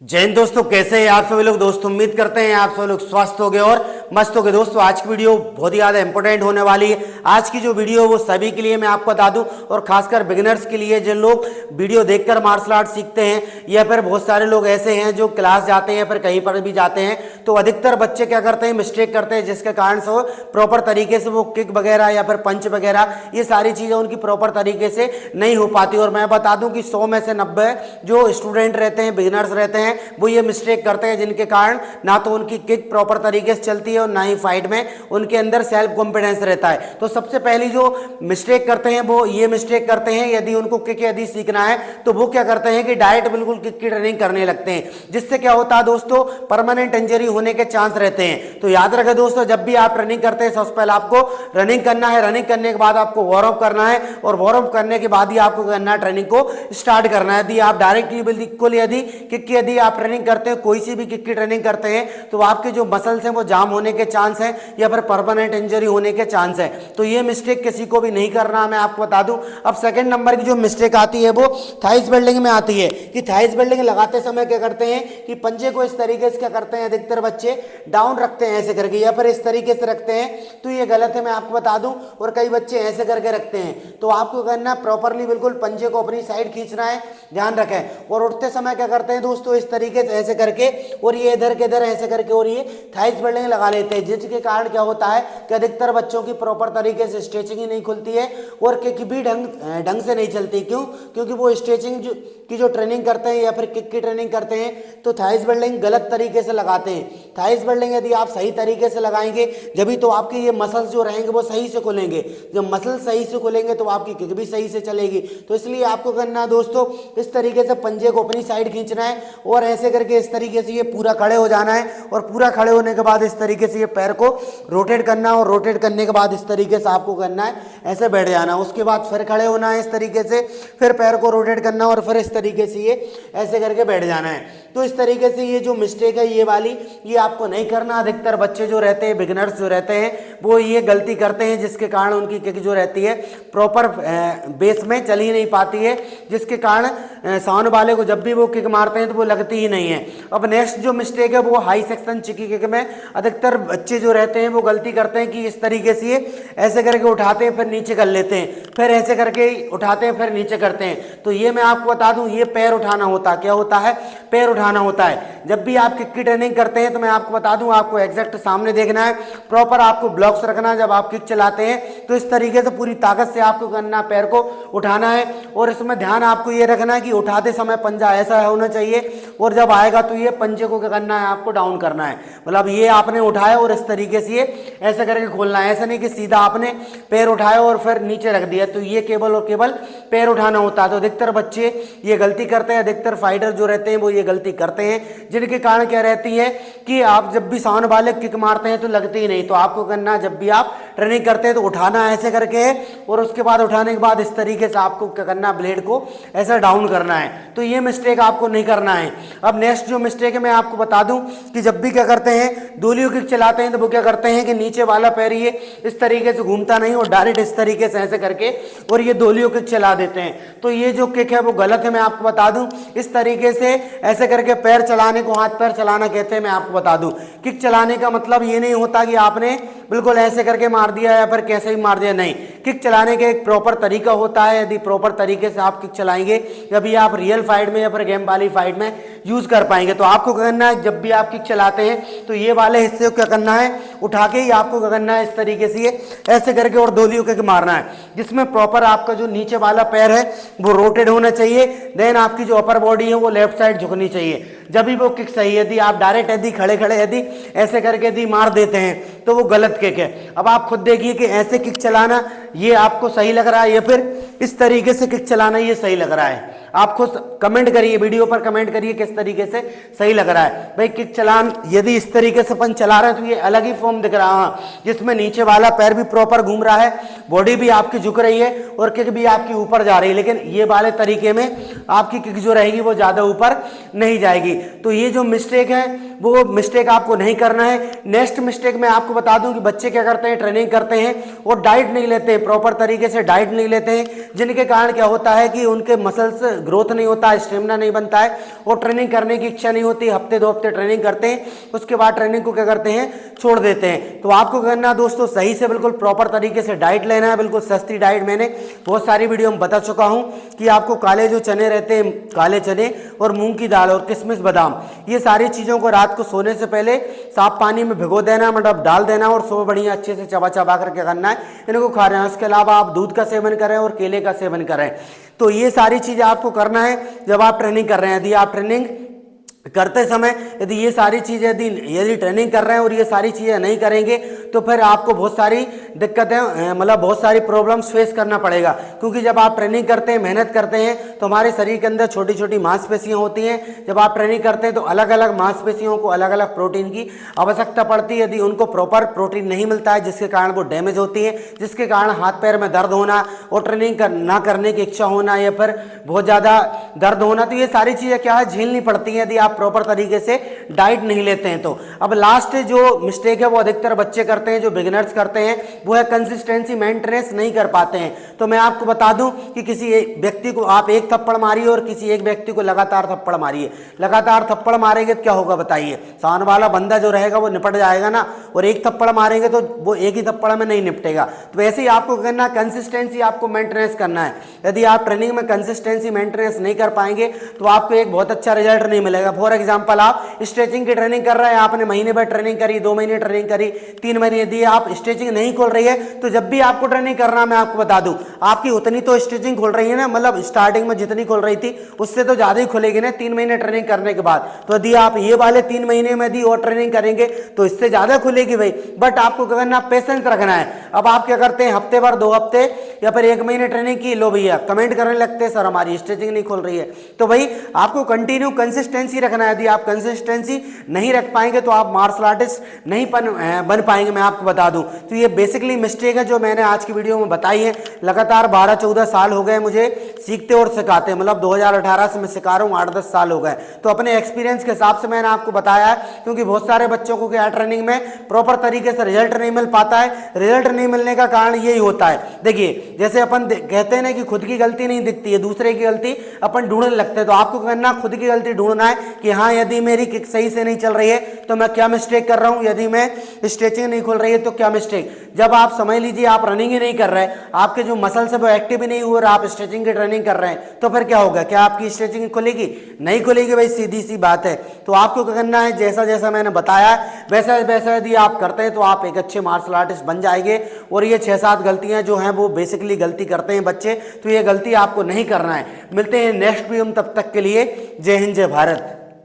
जय हिंद दोस्तों, कैसे हैं आप सभी लोग। दोस्तों उम्मीद करते हैं आप सभी लोग स्वस्थ हो गए और मस्त हो गए। दोस्तों आज की वीडियो बहुत ही ज़्यादा इंपॉर्टेंट होने वाली है। आज की जो वीडियो है वो सभी के लिए मैं आपको बता दूं और खासकर बिगिनर्स के लिए, जो लोग वीडियो देखकर मार्शल आर्ट सीखते हैं या फिर बहुत सारे लोग ऐसे हैं जो क्लास जाते हैं फिर कहीं पर भी जाते हैं, तो अधिकतर बच्चे क्या करते हैं, मिस्टेक करते हैं, जिसके कारण से वो प्रॉपर तरीके से वो किक वगैरह या फिर पंच वगैरह ये सारी चीज़ें उनकी प्रॉपर तरीके से नहीं हो पाती। और मैं बता दूं कि 100 में से 90 जो स्टूडेंट रहते हैं, बिगिनर्स रहते हैं, वो ये मिस्टेक करते हैं, जिनके कारण ना तो उनकी किक प्रॉपर तरीके से चलती है और ना ही फाइट में उनके अंदर सेल्फ कॉन्फिडेंस रहता है। तो सबसे पहली जो मिस्टेक करते हैं वो ये मिस्टेक करते हैं, यदि उनको किक यदि सीखना है तो वो क्या करते हैं कि डायरेक्ट बिल्कुल किक की ट्रेनिंग करने लगते हैं, जिससे क्या होता है दोस्तों, परमानेंट इंजरी होने के चांस रहते हैं। तो याद रखें दोस्तों, जब भी आप रनिंग करते हैं सबसे पहले आपको रनिंग करना है, रनिंग करने के बाद आपको वार्म अप करना है और वार्म अप करने के बाद ही आपको करना है ट्रेनिंग को स्टार्ट करना है। यदि आप डायरेक्टली बिल्कुल यदि किक की यदि आप ट्रेनिंग करते हैं, कोई सी भी किक की ट्रेनिंग करते हैं, तो आपके जो मसल्स हैं वो जाम होने के चांस हैं या फिर परमानेंट इंजरी होने के चांस है। तो ये मिस्टेक किसी को भी नहीं करना, मैं आपको बता दूं। अब सेकंड नंबर की जो मिस्टेक आती है वो थाइस बिल्डिंग में आती है कि थाइस बिल्डिंग लगाते समय क्या करते हैं कि पंजे को इस तरीके से क्या करते हैं, अधिकतर बच्चे डाउन रखते हैं ऐसे करके या फिर इस तरीके से रखते हैं, तो ये गलत है, मैं आपको बता दूं। और कई बच्चे ऐसे करके रखते हैं, तो आपको करना प्रॉपरली बिल्कुल पंजे को अपनी साइड खींचना है, ध्यान रखें। और उठते समय क्या करते हैं दोस्तों, इस तरीके से ऐसे करके और ये इधर के इधर ऐसे करके और ये थाइस बिल्डिंग लगा लेते हैं, जिसके कारण क्या होता है कि अधिकतर बच्चों की प्रॉपर तरीके से स्ट्रेचिंग ही नहीं खुलती है और किक भी ढंग से नहीं चलती। क्यों? क्योंकि वो स्ट्रेचिंग की जो ट्रेनिंग करते हैं या फिर किक की ट्रेनिंग करते हैं तो थाइस बिल्डिंग गलत तरीके से लगाते हैं। थाइस बिल्डिंग यदि आप सही तरीके से लगाएंगे जब तो आपके ये मसल्स जो रहेंगे वो सही से खुलेंगे। जब मसल सही से खुलेंगे तो आपकी किक भी सही से चलेगी। तो इसलिए आपको करना है दोस्तों, इस तरीके से पंजे को अपनी साइड खींचना है और ऐसे करके इस तरीके से ये पूरा खड़े हो जाना है और पूरा खड़े होने के बाद इस तरीके से ये पैर को रोटेट करना और रोटेट करने के बाद इस तरीके से आपको करना है, ऐसे बैठ जाना। उसके बाद फिर खड़े होना है इस तरीके से, फिर पैर को रोटेट करना और फिर इस तरीके से ये ऐसे करके बैठ जाना है। तो इस तरीके से ये जो मिस्टेक है ये वाली, ये आपको नहीं करना। अधिकतर बच्चे जो रहते हैं, बिगिनर्स जो रहते हैं, वो ये गलती करते हैं, जिसके कारण उनकी किक जो रहती है प्रॉपर बेस में चल ही नहीं पाती है, जिसके कारण सामने वाले को जब भी वो किक मारते हैं तो वो लगती ही नहीं है। अब नेक्स्ट जो मिस्टेक है वो हाई सेक्शन चिकी किक में अधिकतर बच्चे जो रहते हैं वो गलती करते हैं कि इस तरीके से ऐसे करके उठाते हैं फिर नीचे कर लेते हैं, फिर ऐसे करके उठाते हैं फिर नीचे करते हैं। तो ये मैं आपको बता दूं, ये पैर उठाना होता है। क्या होता है? पैर उठाना होता है। जब भी आप किक की ट्रेनिंग करते हैं तो मैं आपको बता दूं, आपको एग्जैक्ट सामने देखना है, प्रॉपर आपको ब्लॉक्स रखना है। जब आप किक चलाते हैं तो इस तरीके से पूरी ताकत से आपको करना, पैर को उठाना है। और इसमें ध्यान आपको ये रखना है कि उठाते समय पंजा ऐसा होना चाहिए और जब आएगा तो ये पंजे को क्या करना है, आपको डाउन करना है। मतलब ये आपने उठाया और इस तरीके से ये ऐसे करके खोलना है। ऐसा नहीं कि सीधा आपने पैर उठाया और फिर नीचे रख दिया, तो ये केवल और केवल पैर उठाना होता है। तो अधिकतर बच्चे ये गलती करते हैं, अधिकतर फाइटर जो रहते हैं वो ये गलती करते हैं, जिनके कारण क्या रहती है कि आप जब भी सामने वाले किक मारते हैं तो लगती ही नहीं। तो आपको करना, जब भी आप ट्रेनिंग करते हैं तो उठाना ऐसे करके और उसके बाद उठाने के बाद इस तरीके से आपको क्या करना, ब्लेड को ऐसा डाउन करना है। तो ये मिस्टेक आपको नहीं करना है। अब नेक्स्ट जो मिस्टेक है मैं आपको बता दूं कि जब भी क्या करते हैं, दोलियो किक चलाते हैं तो वो क्या करते हैं कि नीचे वाला पैर ये इस तरीके से घूमता नहीं और डायरेक्ट इस तरीके से ऐसे करके और ये दोलियो किक चला देते हैं। तो ये जो किक है वो गलत है, मैं आपको बता दूं। इस तरीके से ऐसे करके पैर चलाने को हाथ पैर चलाना कहते हैं, मैं आपको बता दूं। किक चलाने का मतलब ये नहीं होता कि आपने बिल्कुल ऐसे करके मार दिया या फिर कैसे ही मार दिया, नहीं। किक चलाने का एक प्रॉपर तरीका होता है। यदि प्रॉपर तरीके से आप किक चलाएंगे, जब भी आप रियल फाइट में या फिर गेम वाली फाइट में यूज कर पाएंगे। तो आपको क्या करना है, जब भी आप किक चलाते हैं तो ये वाले हिस्से को क्या करना है, उठा के ही आपको क्या करना है, इस तरीके से ये ऐसे करके और दोलियों के मारना है, जिसमें प्रॉपर आपका जो नीचे वाला पैर है वो रोटेट होना चाहिए। देन आपकी जो अपर बॉडी है वो लेफ्ट साइड झुकनी चाहिए, जब भी वो किक सही है। यदि आप डायरेक्ट यदि खड़े खड़े यदि ऐसे करके यदि मार देते हैं तो वो गलत किक है। अब आप खुद देखिए कि ऐसे किक चलाना ये आपको सही लग रहा है या फिर इस तरीके से किक चलाना ये सही लग रहा है। आप खुद कमेंट करिए, वीडियो पर कमेंट करिए किस तरीके से सही लग रहा है। भाई किक चलान यदि इस तरीके से अपन चला रहे हैं तो ये अलग ही फॉर्म दिख रहा है, जिसमें नीचे वाला पैर भी प्रॉपर घूम रहा है, बॉडी भी आपकी झुक रही है और किक भी आपकी ऊपर जा रही है। लेकिन ये वाले तरीके में आपकी किक जो रहेगी वो ज्यादा ऊपर नहीं जाएगी। तो ये जो मिस्टेक है वो मिस्टेक आपको नहीं करना है। नेक्स्ट मिस्टेक मैं आपको बता दूं कि बच्चे क्या करते हैं, ट्रेनिंग करते हैं और डाइट नहीं लेते हैं, प्रॉपर तरीके से डाइट नहीं लेते हैं, जिनके कारण क्या होता है कि उनके मसल्स ग्रोथ नहीं होता है, स्टेमिना नहीं बनता है और ट्रेनिंग करने की इच्छा नहीं होती। हफ्ते 2 हफ्ते ट्रेनिंग करते हैं, उसके बाद ट्रेनिंग को क्या करते हैं, छोड़ देते हैं। तो आपको करना दोस्तों सही से बिल्कुल प्रॉपर तरीके से डाइट लेना है, बिल्कुल सस्ती डाइट। मैंने बहुत सारी वीडियो में बता चुका हूं कि आपको काले जो चने रहते हैं, काले चने और मूंग की दाल और किशमिश बादाम, ये सारी चीज़ों को रात को सोने से पहले साफ पानी में भिगो देना, मतलब डाल देना और सुबह बढ़िया अच्छे से चबा चबा करके करना है, इनको खा रहे हैं। इसके अलावा आप दूध का सेवन करें और केले का सेवन करें। तो ये सारी चीज़ें आपको करना है जब आप ट्रेनिंग कर रहे हैं। यदि आप ट्रेनिंग करते समय यदि ये सारी चीज़ें यदि ट्रेनिंग कर रहे हैं और ये सारी चीज़ें नहीं करेंगे तो फिर आपको बहुत सारी दिक्कतें, मतलब बहुत सारी प्रॉब्लम्स फेस करना पड़ेगा। क्योंकि जब आप ट्रेनिंग करते हैं, मेहनत करते हैं, तो हमारे शरीर के अंदर छोटी छोटी मांसपेशियां होती हैं। जब आप ट्रेनिंग करते हैं तो अलग अलग मांसपेशियों को अलग अलग प्रोटीन की आवश्यकता पड़ती है। यदि उनको प्रॉपर प्रोटीन नहीं मिलता है, जिसके कारण वो डैमेज होती है, जिसके कारण हाथ पैर में दर्द होना और ट्रेनिंग ना करने की इच्छा होना या फिर बहुत ज़्यादा दर्द होना, तो ये सारी चीज़ें क्या है, झेलनी पड़ती हैं यदि आप प्रॉपर तरीके से डाइट नहीं लेते हैं तो। अब लास्ट जो मिस्टेक है वो अधिकतर बच्चे करते हैं, जो बिगिनर्स करते हैं, वो है कंसिस्टेंसी मेंटेनेंस नहीं कर पाते हैं। तो मैं आपको बता दूं कि किसी एक व्यक्ति को आप एक थप्पड़ मारिए और किसी एक व्यक्ति को लगातार थप्पड़ मारिए, लगातार थप्पड़ मारेंगे तो क्या होगा बताइए, सामने वाला बंदा जो रहेगा वो निपट जाएगा ना, और एक थप्पड़ मारेंगे तो वो एक ही थप्पड़ में नहीं निपटेगा। तो वैसे ही आपको करना, कंसिस्टेंसी आपको मेंटेनेंस करना है। यदि आप ट्रेनिंग में कंसिस्टेंसी मेंटेनेंस नहीं कर पाएंगे तो आपको एक बहुत अच्छा रिजल्ट नहीं मिलेगा। फॉर एग्जाम्पल, आप स्ट्रेचिंग की ट्रेनिंग कर रहे हैं, आपने महीने भर ट्रेनिंग करी, 2 महीने ट्रेनिंग करी, 3 महीने, यदि आप स्ट्रेचिंग नहीं खोल रही है तो जब भी आपको ट्रेनिंग करना, मैं आपको बता दूं, आपकी उतनी तो स्ट्रेचिंग खोल रही है ना, मतलब स्टार्टिंग में जितनी खोल रही थी उससे तो ज्यादा ही खुलेगी ना 3 महीने ट्रेनिंग करने के बाद। तो यदि आप ये वाले 3 महीने में यदि और ट्रेनिंग करेंगे तो इससे ज्यादा खुलेगी भाई। बट आपको क्या करना, पेशेंस रखना है। अब आप क्या करते हैं, हफ्ते भर, 2 हफ्ते या फिर 1 महीने ट्रेनिंग की, लो भैया कमेंट करने लगते हैं सर हमारी स्ट्रेचिंग नहीं खोल रही है। तो भाई आपको कंटिन्यू कंसिस्टेंसी रखना है। यदि आप कंसिस्टेंसी नहीं रख पाएंगे तो आप मार्शल आर्टिस्ट नहीं बन पाएंगे, मैं आपको बता दूं। तो ये बेसिकली मिस्टेक है जो मैंने आज की वीडियो में बताई है। लगातार 12-14 साल हो गए मुझे सीखते और सिखाते, मतलब 2018 से मैं सिखा रहा हूँ, 8-10 साल हो गए। तो अपने एक्सपीरियंस के हिसाब से मैंने आपको बताया है, क्योंकि बहुत सारे बच्चों को क्या ट्रेनिंग में प्रॉपर तरीके से रिजल्ट नहीं मिल पाता है। रिजल्ट नहीं मिलने का कारण यही होता है। देखिए, जैसे अपन कहते हैं ना कि खुद की गलती नहीं दिखती है, दूसरे की गलती अपन ढूंढने लगते हैं। तो आपको करना, खुद की गलती ढूंढना है कि हाँ, यदि मेरी किक सही से नहीं चल रही है तो मैं क्या मिस्टेक कर रहा हूं, यदि मैं स्ट्रेचिंग नहीं खोल रही है तो क्या मिस्टेक। जब आप समझ लीजिए आप रनिंग ही नहीं कर रहे, आपके जो मसल्स है वो एक्टिव ही नहीं हुए और आप स्ट्रेचिंग की ट्रेनिंग कर रहे हैं, तो फिर क्या होगा, क्या आपकी स्ट्रेचिंग खुलेगी? नहीं खुलेगी भाई, सीधी सी बात है। तो आपको क्या करना है, जैसा जैसा मैंने बताया वैसा वैसा यदि आप करते हैं तो आप एक अच्छे मार्शल आर्टिस्ट बन जाएंगे। और ये 6-7 गलतियां जो हैं वो बेसिकली गलती करते हैं बच्चे, तो ये गलती आपको नहीं करना है। मिलते हैं नेक्स्ट वीडियो में, तब तक के लिए जय हिंद, जय भारत।